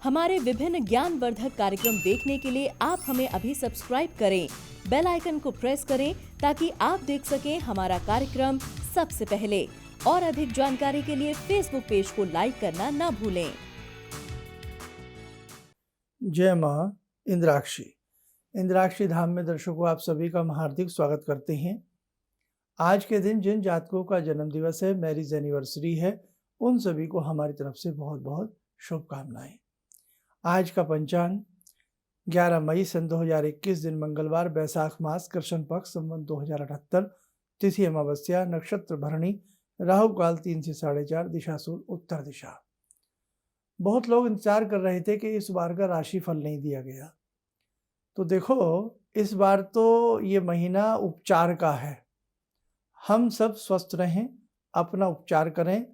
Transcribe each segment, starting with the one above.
हमारे विभिन्न ज्ञानवर्धक कार्यक्रम देखने के लिए आप हमें अभी सब्सक्राइब करें, बेल आइकन को प्रेस करें ताकि आप देख सकें हमारा कार्यक्रम सबसे पहले। और अधिक जानकारी के लिए फेसबुक पेज को लाइक करना ना भूलें। जय मां इंद्राक्षी। इंद्राक्षी धाम में दर्शकों आप सभी का हम हार्दिक स्वागत करते हैं। आज के दिन जिन जातकों का जन्म दिवस है, मैरिज एनिवर्सरी है, उन सभी को हमारी तरफ से बहुत बहुत शुभकामनाएं। आज का पंचांग 11 मई सन 2021 दिन मंगलवार, बैसाख मास, कृष्ण पक्ष, संवत 2078, तिथि अमावस्या, नक्षत्र भरणी, राहु काल 3 से 4:30, दिशा सूर्य उत्तर दिशा। बहुत लोग इंतजार कर रहे थे कि इस बार का राशि फल नहीं दिया गया। तो देखो, इस बार तो ये महीना उपचार का है। हम सब स्वस्थ रहें, अपना उपचार करें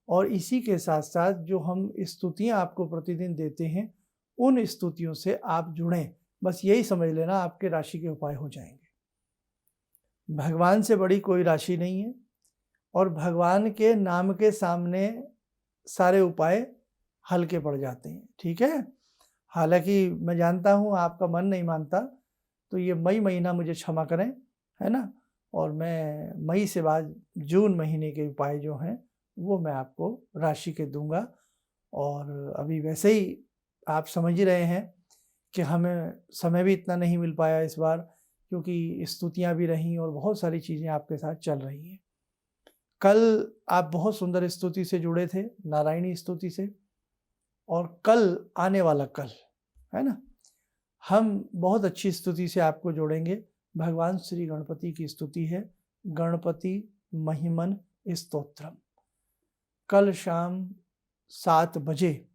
और इसी के साथ साथ जो हम स्तुतियां आपको प्रतिदिन देते हैं, उन स्तुतियों से आप जुड़ें। बस यही समझ लेना, आपके राशि के उपाय हो जाएंगे। भगवान से बड़ी कोई राशि नहीं है और भगवान के नाम के सामने सारे उपाय हल्के पड़ जाते हैं। ठीक है, हालांकि मैं जानता हूँ आपका मन नहीं मानता, तो ये मई महीना मुझे क्षमा करें, है ना। और मैं मई से बाद जून महीने के उपाय जो हैं वो मैं आपको राशि के दूंगा। और अभी वैसे ही आप समझ ही रहे हैं कि हमें समय भी इतना नहीं मिल पाया इस बार, क्योंकि स्तुतियाँ भी रहीं और बहुत सारी चीज़ें आपके साथ चल रही हैं। कल आप बहुत सुंदर स्तुति से जुड़े थे, नारायणी स्तुति से, और कल आने वाला कल, है ना, हम बहुत अच्छी स्तुति से आपको जोड़ेंगे। भगवान श्री गणपति की स्तुति है, गणपति महिमन स्तोत्रम। कल शाम 7 बजे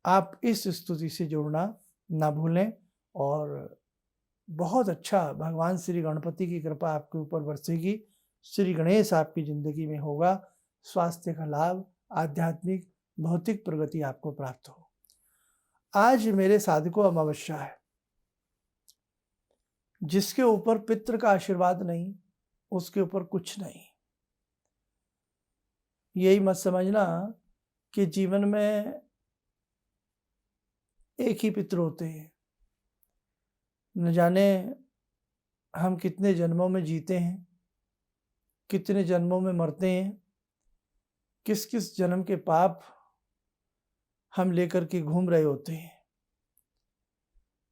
आप इस स्तुति से जुड़ना ना भूलें। और बहुत अच्छा भगवान श्री गणपति की कृपा आपके ऊपर बरसेगी। श्री गणेश आपकी जिंदगी में होगा। स्वास्थ्य का लाभ, आध्यात्मिक भौतिक प्रगति आपको प्राप्त हो। आज मेरे साधकों अमावस्या है। जिसके ऊपर पितृ का आशीर्वाद नहीं, उसके ऊपर कुछ नहीं। यही मत समझना कि जीवन में एक ही पितृ होते हैं। न जाने हम कितने जन्मों में जीते हैं, कितने जन्मों में मरते हैं, किस किस जन्म के पाप हम लेकर के घूम रहे होते हैं।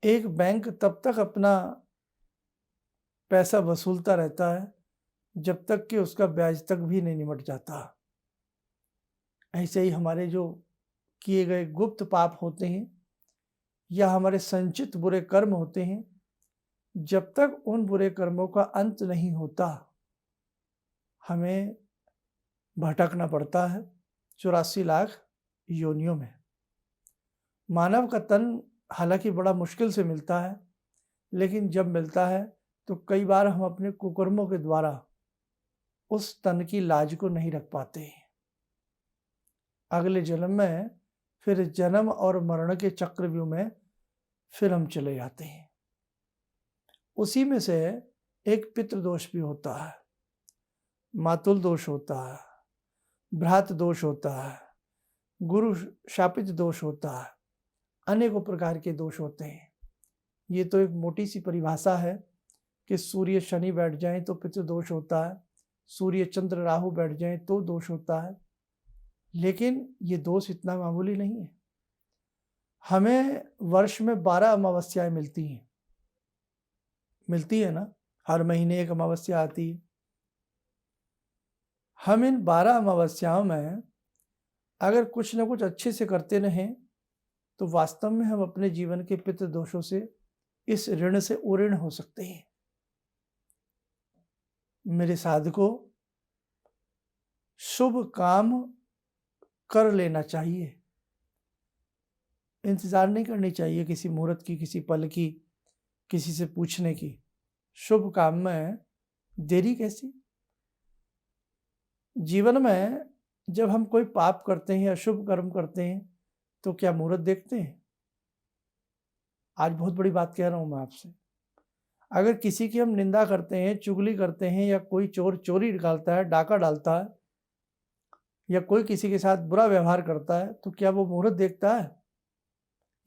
एक बैंक तब तक अपना पैसा वसूलता रहता है जब तक कि उसका ब्याज तक भी नहीं निमट जाता। ऐसे ही हमारे जो किए गए गुप्त पाप होते हैं या हमारे संचित बुरे कर्म होते हैं, जब तक उन बुरे कर्मों का अंत नहीं होता, हमें भटकना पड़ता है 84 लाख योनियों में। मानव का तन हालांकि बड़ा मुश्किल से मिलता है, लेकिन जब मिलता है तो कई बार हम अपने कुकर्मों के द्वारा उस तन की लाज को नहीं रख पाते। अगले जन्म में फिर जन्म और मरण के चक्रव्यूह में फिर हम चले जाते हैं। उसी में से एक पितृदोष भी होता है, मातुल दोष होता है, भ्रात दोष होता है, गुरु शापित दोष होता है, अनेकों प्रकार के दोष होते हैं। ये तो एक मोटी सी परिभाषा है कि सूर्य शनि बैठ जाए तो पितृदोष होता है, सूर्य चंद्र राहु बैठ जाए तो दोष होता है। लेकिन ये दोष इतना मामूली नहीं है। हमें वर्ष में 12 अमावस्याएं मिलती है ना, हर महीने एक अमावस्या आती है। हम इन 12 अमावस्याओं में अगर कुछ ना कुछ अच्छे से करते रहें तो वास्तव में हम अपने जीवन के पितृ दोषों से, इस ऋण से उऋण हो सकते हैं। मेरे साधकों, शुभ काम कर लेना चाहिए। इंतजार नहीं करनी चाहिए किसी मुहूर्त की, किसी पल की, किसी से पूछने की। शुभ काम में देरी कैसी? जीवन में जब हम कोई पाप करते हैं या शुभ कर्म करते हैं तो क्या मुहूर्त देखते हैं? आज बहुत बड़ी बात कह रहा हूं मैं आपसे। अगर किसी की हम निंदा करते हैं, चुगली करते हैं, या कोई चोर चोरी निकालता है, डाका डालता है, या कोई किसी के साथ बुरा व्यवहार करता है, तो क्या वो मुहूर्त देखता है,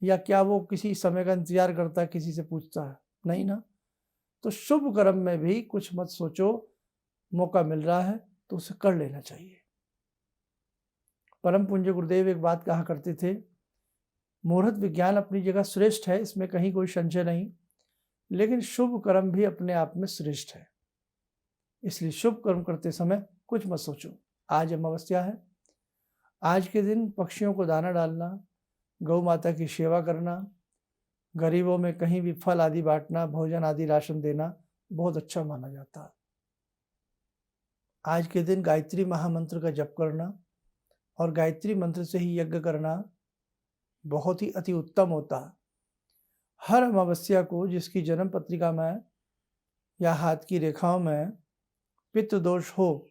या क्या वो किसी समय का इंतजार करता है, किसी से पूछता है? नहीं ना। तो शुभ कर्म में भी कुछ मत सोचो, मौका मिल रहा है तो उसे कर लेना चाहिए। परम पूज्य गुरुदेव एक बात कहा करते थे, मुहूर्त विज्ञान अपनी जगह श्रेष्ठ है, इसमें कहीं कोई संशय नहीं, लेकिन शुभ कर्म भी अपने आप में श्रेष्ठ है। इसलिए शुभ कर्म करते समय कुछ मत सोचो। आज अमावस्या है, आज के दिन पक्षियों को दाना डालना, गौ माता की सेवा करना, गरीबों में कहीं भी फल आदि बांटना, भोजन आदि राशन देना बहुत अच्छा माना जाता है। आज के दिन गायत्री महामंत्र का जप करना और गायत्री मंत्र से ही यज्ञ करना बहुत ही अति उत्तम होता है। हर अमावस्या को जिसकी जन्म पत्रिका में या हाथ की रेखाओं में पितृ दोष हो,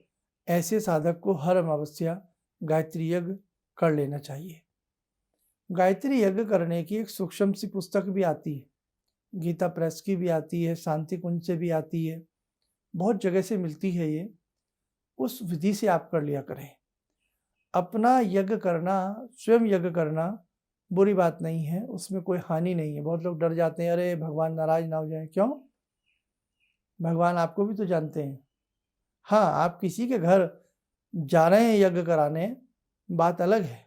ऐसे साधक को हर अमावस्या गायत्री यज्ञ कर लेना चाहिए। गायत्री यज्ञ करने की एक सूक्ष्म सी पुस्तक भी आती है, गीता प्रेस की भी आती है, शांति कुंज से भी आती है, बहुत जगह से मिलती है ये। उस विधि से आप कर लिया करें। अपना यज्ञ करना, स्वयं यज्ञ करना बुरी बात नहीं है, उसमें कोई हानि नहीं है। बहुत लोग डर जाते हैं, अरे भगवान नाराज ना हो जाए। क्यों? भगवान आपको भी तो जानते हैं। हाँ, आप किसी के घर जा रहे हैं यज्ञ कराने, बात अलग है,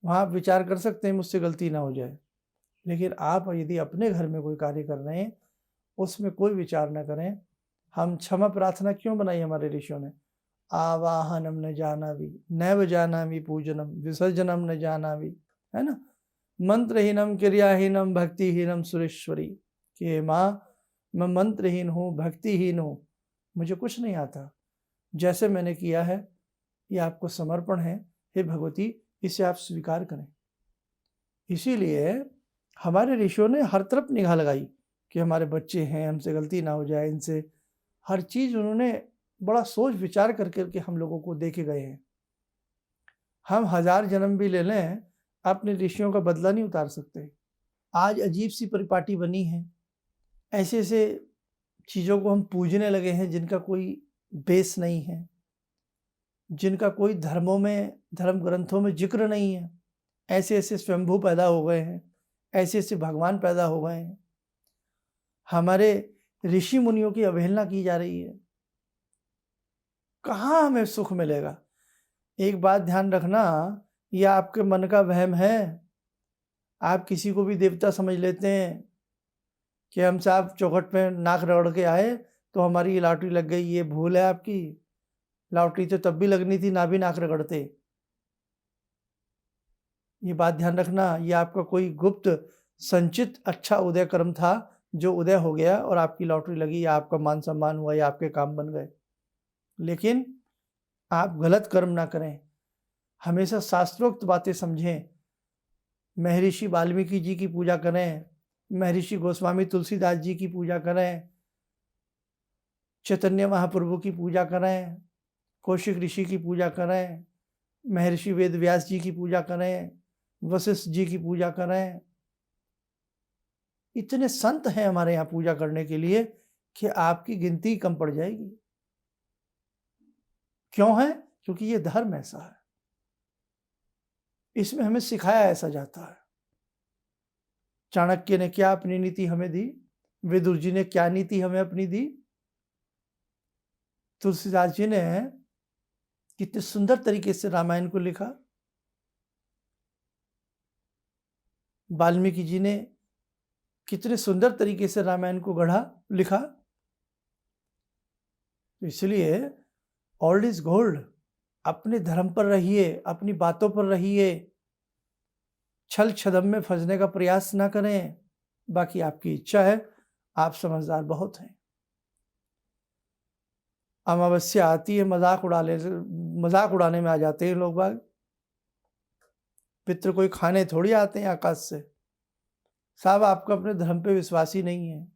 वहाँ आप विचार कर सकते हैं मुझसे गलती ना हो जाए। लेकिन आप यदि अपने घर में कोई कार्य कर रहे हैं, उसमें कोई विचार न करें। हम क्षमा प्रार्थना क्यों बनाई हमारे ऋषियों ने? आवाहनम न जानामि, नैव जानामि पूजनम, विसर्जनम न जानामि, है ना। मंत्रहीनम क्रियाहीनम भक्तिहीनम सुरेश्वरी, कि माँ मैं मंत्रहीन हूँ, भक्तिहीन हूँ, मुझे कुछ नहीं आता। जैसे मैंने किया है ये आपको समर्पण है, हे भगवती इसे आप स्वीकार करें। इसीलिए हमारे ऋषियों ने हर तरफ निगाह लगाई कि हमारे बच्चे हैं, हमसे गलती ना हो जाए, इनसे हर चीज़ उन्होंने बड़ा सोच विचार करके हम लोगों को देखे गए हैं। हम 1000 जन्म भी ले लें, अपने ऋषियों का बदला नहीं उतार सकते। आज अजीब सी परिपाटी बनी है, ऐसे ऐसे चीज़ों को हम पूजने लगे हैं जिनका कोई बेस नहीं है, जिनका कोई धर्मों में, धर्म ग्रंथों में जिक्र नहीं है। ऐसे ऐसे स्वयंभू पैदा हो गए हैं, ऐसे ऐसे भगवान पैदा हो गए हैं। हमारे ऋषि मुनियों की अवहेलना की जा रही है। कहाँ हमें सुख मिलेगा? एक बात ध्यान रखना, यह आपके मन का वहम है। आप किसी को भी देवता समझ लेते हैं कि हम साहब चौखट पे नाक रगड़ के आए तो हमारी लॉटरी लग गई। ये भूल है आपकी। लॉटरी तो तब भी लगनी थी, ना भी नाक रगड़ते। ये बात ध्यान रखना, ये आपका कोई गुप्त संचित अच्छा उदय कर्म था जो उदय हो गया और आपकी लॉटरी लगी, या आपका मान सम्मान हुआ, या आपके काम बन गए। लेकिन आप गलत कर्म ना करें, हमेशा शास्त्रोक्त बातें समझें। महर्षि वाल्मीकि जी की पूजा करें, महर्षि गोस्वामी तुलसीदास जी की पूजा करें, चैतन्य महाप्रभु की पूजा करें, कौशिक ऋषि की पूजा करें, महर्षि वेदव्यास जी की पूजा करें, वशिष्ठ जी की पूजा करें। इतने संत हैं हमारे यहाँ पूजा करने के लिए कि आपकी गिनती कम पड़ जाएगी। क्यों है? क्योंकि ये धर्म ऐसा है, इसमें हमें सिखाया ऐसा जाता है। चाणक्य ने क्या अपनी नीति हमें दी, विदुर जी ने क्या नीति हमें अपनी दी, तुलसीदास जी ने कितने सुंदर तरीके से रामायण को लिखा, वाल्मीकि जी ने कितने सुंदर तरीके से रामायण को गढ़ा, लिखा। इसलिए ओल्ड इज गोल्ड। अपने धर्म पर रहिए, अपनी बातों पर रहिए, छल छदम में फंसने का प्रयास ना करें। बाकी आपकी इच्छा है, आप समझदार बहुत हैं। अमावस्या आती है, मजाक उड़ाने में आ जाते हैं लोग बाग। पितृ कोई खाने थोड़ी आते हैं आकाश से। साहब आपका अपने धर्म पे विश्वास ही नहीं है।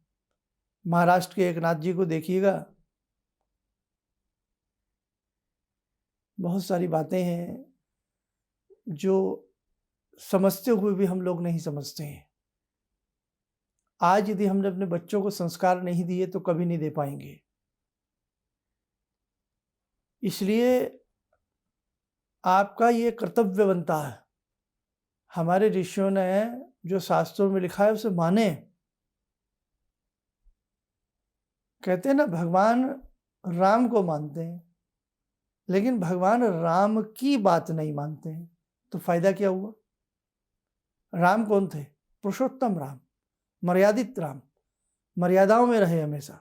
महाराष्ट्र के एकनाथ जी को देखिएगा, बहुत सारी बातें हैं जो समझते हुए भी हम लोग नहीं समझते हैं। आज यदि हमने अपने बच्चों को संस्कार नहीं दिए तो कभी नहीं दे पाएंगे। इसलिए आपका ये कर्तव्य बनता है, हमारे ऋषियों ने जो शास्त्रों में लिखा है उसे माने। कहते हैं ना, भगवान राम को मानते हैं लेकिन भगवान राम की बात नहीं मानते हैं, तो फायदा क्या हुआ? राम कौन थे? पुरुषोत्तम राम, मर्यादित राम, मर्यादाओं में रहे हमेशा,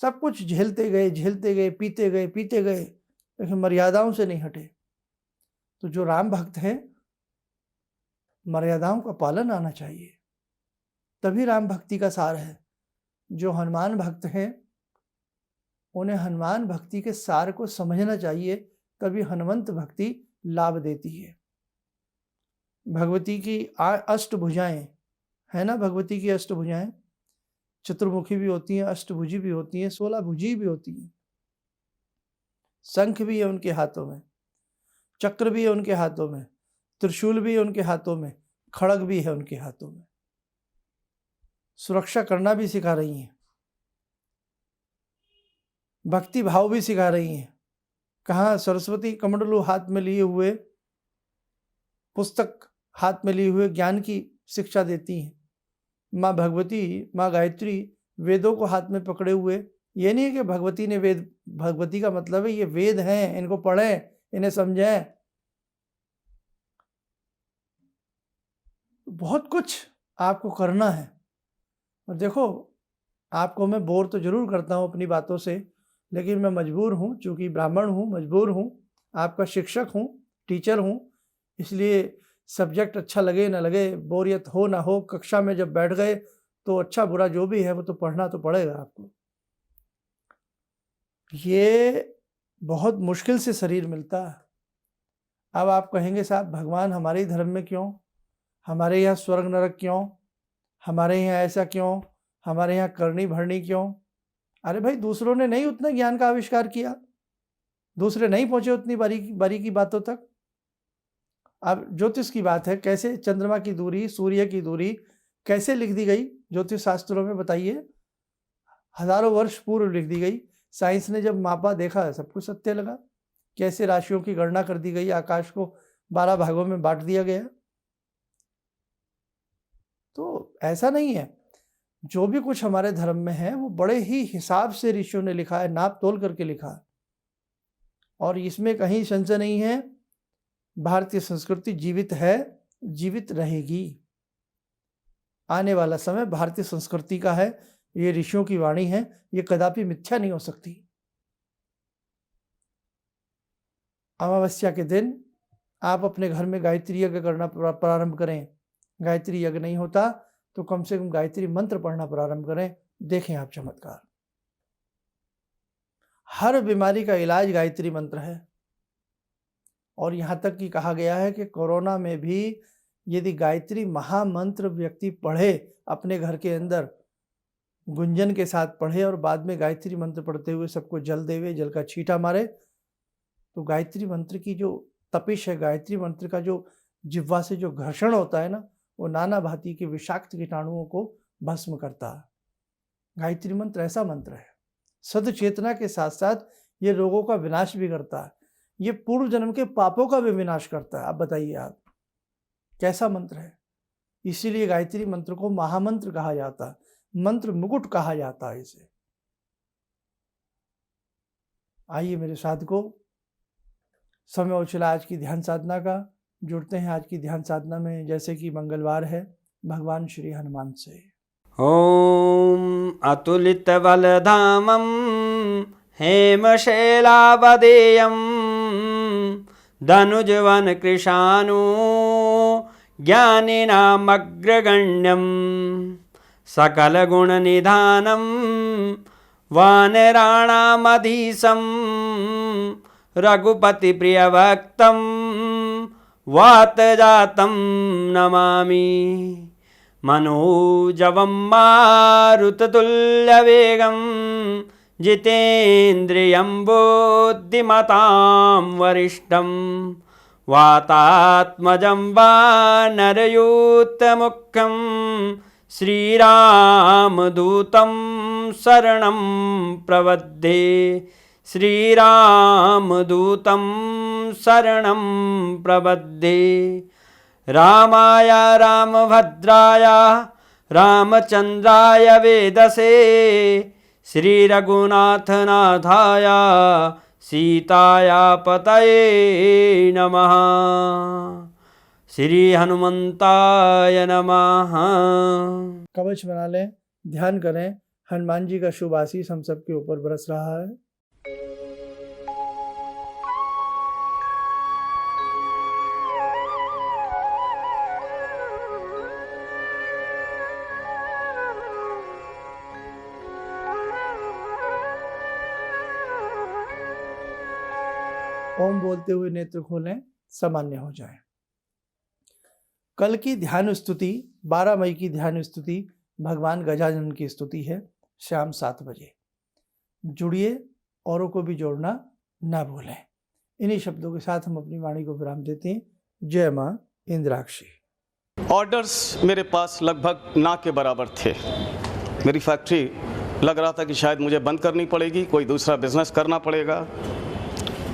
सब कुछ झेलते गए, पीते गए, लेकिन मर्यादाओं से नहीं हटे। तो जो राम भक्त हैं, मर्यादाओं का पालन आना चाहिए, तभी राम भक्ति का सार है। जो हनुमान भक्त हैं, उन्हें हनुमान भक्ति के सार को समझना चाहिए, तभी हनुमंत भक्ति लाभ देती है। भगवती की अष्टभुजाएं है ना, भगवती की अष्टभुजाएं चतुर्मुखी भी होती हैं, अष्टभुजी भी होती हैं, 16 भुजी भी होती हैं। शंख भी है उनके हाथों में, चक्र भी है उनके हाथों में, त्रिशूल भी है उनके हाथों में, खड़ग भी है उनके हाथों में। सुरक्षा करना भी सिखा रही हैं, भक्ति भाव भी सिखा रही हैं। कहाँ सरस्वती कमंडलू हाथ में लिए हुए, पुस्तक हाथ में लिए हुए ज्ञान की शिक्षा देती हैं। माँ भगवती, माँ गायत्री वेदों को हाथ में पकड़े हुए, ये नहीं है कि भगवती ने वेद, भगवती का मतलब है ये वेद हैं, इनको पढ़ें, इन्हें समझें। बहुत कुछ आपको करना है। और देखो, आपको मैं बोर तो जरूर करता हूँ अपनी बातों से, लेकिन मैं मजबूर हूँ, चूँकि ब्राह्मण हूँ, मजबूर हूँ, आपका शिक्षक हूँ, टीचर हूँ। इसलिए सब्जेक्ट अच्छा लगे ना लगे, बोरियत हो ना हो, कक्षा में जब बैठ गए तो अच्छा बुरा जो भी है वो तो पढ़ना तो पड़ेगा आपको। ये बहुत मुश्किल से शरीर मिलता है। अब आप कहेंगे साहब भगवान हमारे ही धर्म में क्यों, हमारे यहाँ स्वर्ग नरक क्यों, हमारे यहाँ ऐसा क्यों, हमारे यहाँ करनी भरनी क्यों? अरे भाई, दूसरों ने नहीं उतना ज्ञान का आविष्कार किया, दूसरे नहीं पहुंचे उतनी बारीकी बातों तक। अब ज्योतिष की बात है, कैसे चंद्रमा की दूरी, सूर्य की दूरी कैसे लिख दी गई ज्योतिष शास्त्रों में, बताइए। हजारों वर्ष पूर्व लिख दी गई। साइंस ने जब मापा, देखा, सब कुछ सत्य लगा। कैसे राशियों की गणना कर दी गई, आकाश को 12 भागों में बांट दिया गया। तो ऐसा नहीं है, जो भी कुछ हमारे धर्म में है वो बड़े ही हिसाब से ऋषियों ने लिखा है, नाप तोल करके लिखा है, और इसमें कहीं संशय नहीं है। भारतीय संस्कृति जीवित है, जीवित रहेगी। आने वाला समय भारतीय संस्कृति का है, ये ऋषियों की वाणी है, ये कदापि मिथ्या नहीं हो सकती। अमावस्या के दिन आप अपने घर में गायत्री यज्ञ करना प्रारंभ करें। गायत्री यज्ञ नहीं होता तो कम से कम गायत्री मंत्र पढ़ना प्रारंभ करें, देखें आप चमत्कार। हर बीमारी का इलाज गायत्री मंत्र है। और यहाँ तक कि कहा गया है कि कोरोना में भी यदि गायत्री महामंत्र व्यक्ति पढ़े, अपने घर के अंदर गुंजन के साथ पढ़े और बाद में गायत्री मंत्र पढ़ते हुए सबको जल देवे, जल का छींटा मारे, तो गायत्री मंत्र की जो तपिश है, गायत्री मंत्र का जो जिह्वा से जो घर्षण होता है ना, वो नाना भांति के विषाक्त कीटाणुओं को भस्म करता है। गायत्री मंत्र ऐसा मंत्र है, सद चेतना के साथ साथ ये रोगों का विनाश भी करता है, ये पूर्व जन्म के पापों का भी विनाश करता है। आप बताइए, आप कैसा मंत्र है। इसीलिए गायत्री मंत्र को महामंत्र कहा जाता है, मंत्र मुकुट कहा जाता है इसे। आइए मेरे साधकों, समय हो चला आज की ध्यान साधना का। जुड़ते हैं आज की ध्यान साधना में, जैसे कि मंगलवार है, भगवान श्री हनुमान से। ॐ अतुलितबलधामं हेमशैलावदेयं धनुजवनकृशानु ज्ञानिनामग्रगण्यं सकलगुणनिधानं वानराणामधीशं रघुपतिप्रियभक्तं वातजातं नमामि। मनोजवं मारुततुल्यवेगं जितेन्द्रियं बुद्धिमतां वरिष्ठं वातात्मजं वानरयूथमुख्यं श्रीरामदूतं शरणं प्रपद्ये श्रीरामदूतं शरणं प्रपद्ये रामाय रामभद्राय रामचन्द्राय वेदसे श्रीरघुनाथनाथाय सीताया पतये नमः श्री हनुमंताय नमः। कवच बना लें, ध्यान करें, हनुमान जी का शुभ आशीष हम सबके ऊपर बरस रहा है। ओम बोलते हुए नेत्र खोलें, सामान्य हो जाए। कल की ध्यान स्तुति 12 मई की ध्यान स्तुति भगवान गजानन की स्तुति है, शाम 7 बजे। जुड़िए, औरों को भी जोड़ना ना भूलें। इन्हीं शब्दों के साथ हम अपनी वाणी को विराम देते हैं। जय मां इंद्राक्षी। ऑर्डर्स मेरे पास लगभग ना के बराबर थे। मेरी फैक्ट्री लग रहा था कि शायद मुझे बंद करनी पड़ेगी, कोई दूसरा बिजनेस करना पड़ेगा।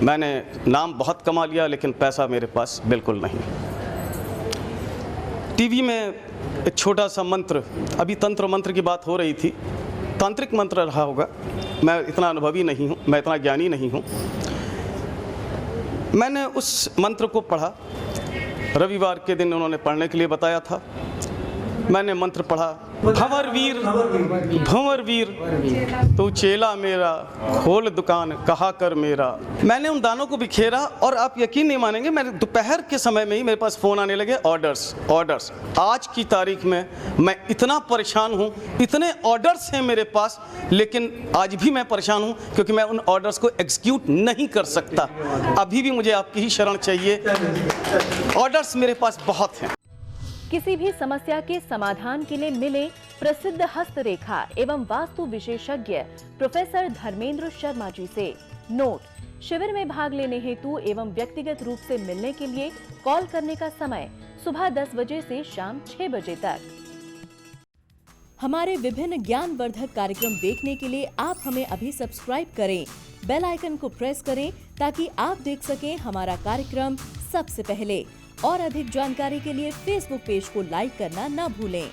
मैंने नाम बहुत कमा लिया लेकिन पैसा मेरे पास बिल्कुल नहीं। टीवी में एक छोटा सा मंत्र, अभी तंत्र मंत्र की बात हो रही थी, तांत्रिक मंत्र रहा होगा, मैं इतना अनुभवी नहीं हूँ, मैं इतना ज्ञानी नहीं हूँ। मैंने उस मंत्र को पढ़ा, रविवार के दिन उन्होंने पढ़ने के लिए बताया था। मैंने मंत्र पढ़ा, भंवर वीर तू चेला मेरा, खोल दुकान कहा कर मेरा। मैंने उन दानों को बिखेरा और आप यकीन नहीं मानेंगे, मैंने दोपहर के समय में ही मेरे पास फ़ोन आने लगे, ऑर्डर्स। आज की तारीख में मैं इतना परेशान हूँ, इतने ऑर्डर्स हैं मेरे पास, लेकिन आज भी मैं परेशान हूँ क्योंकि मैं उन ऑर्डर्स को एग्जीक्यूट नहीं कर सकता। अभी भी मुझे आपकी ही शरण चाहिए। ऑर्डर्स मेरे पास बहुत हैं। किसी भी समस्या के समाधान के लिए मिले प्रसिद्ध हस्तरेखा एवं वास्तु विशेषज्ञ प्रोफेसर धर्मेंद्र शर्मा जी से। नोट: शिविर में भाग लेने हेतु एवं व्यक्तिगत रूप से मिलने के लिए कॉल करने का समय सुबह 10 बजे से शाम 6 बजे तक। हमारे विभिन्न ज्ञानवर्धक कार्यक्रम देखने के लिए आप हमें अभी सब्सक्राइब करें, बेल आइकन को प्रेस करें ताकि आप देख सकें हमारा कार्यक्रम सबसे पहले। और अधिक जानकारी के लिए फेसबुक पेज को लाइक करना न भूलें।